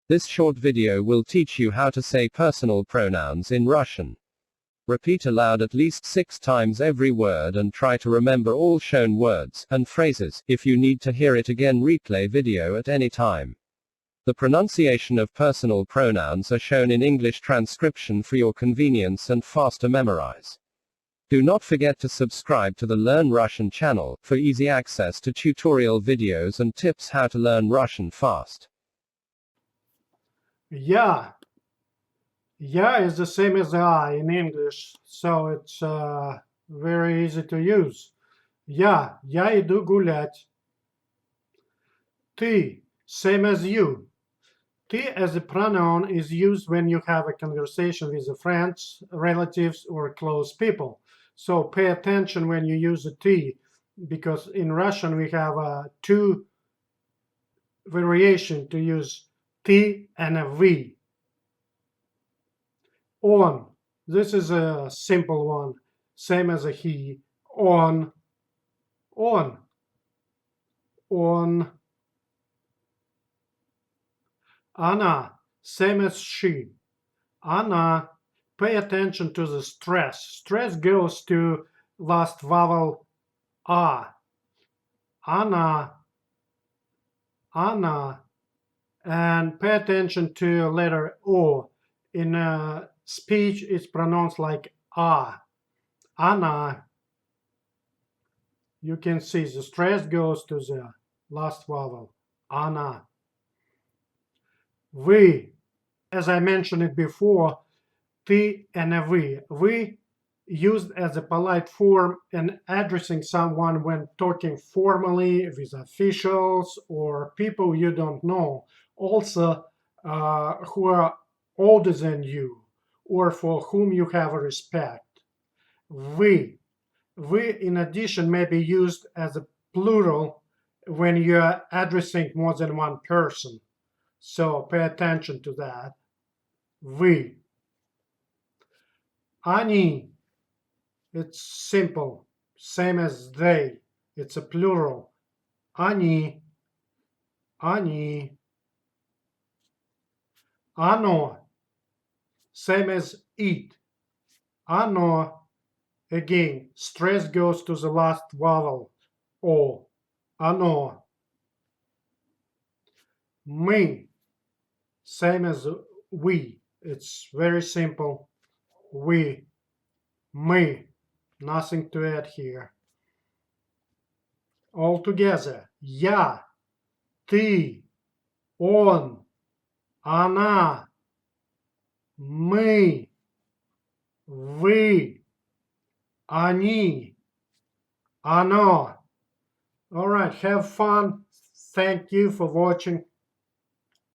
This short video will teach you how to say personal pronouns in Russian. Repeat aloud at least 6 times every word and try to remember all shown words and phrases. If you need to hear it again, replay video at any time. The pronunciation of personal pronouns are shown in English transcription for your convenience and faster memorize. Do not forget to subscribe to the Learn Russian channel for easy access to tutorial videos and tips how to learn Russian fast. Я. Я is the same as I in English, so it's very easy to use. Я иду гулять. Ты, same as you. Ты as a pronoun is used when you have a conversation with a friends, relatives, or close people. So pay attention when you use a ты, because in Russian we have two variations to use ты and a вы. On. This is a simple one, same as a he. On. On. On. Она, same as she. Она. Pay attention to the stress. Stress goes to last vowel a. Она. Она. And pay attention to letter O. In speech, it's pronounced like a. Она. You can see the stress goes to the last vowel. Она. Вы. As I mentioned it before, ты and a вы. Вы used as a polite form in addressing someone when talking formally with officials or people you don't know. Also, who are older than you or for whom you have a respect. Вы. Вы, in addition, may be used as a plural when you are addressing more than one person. So pay attention to that. Вы. Они. It's simple, same as they. It's a plural. Они. Они. Оно. Same as it. Оно. Again, stress goes to the last vowel. O. Оно. Мы. Same as we. It's very simple. We. Мы. Nothing to add here. All together. Я. Ты. Он. Она. Мы. Вы. Они. Оно. All right, have fun. Thank you for watching.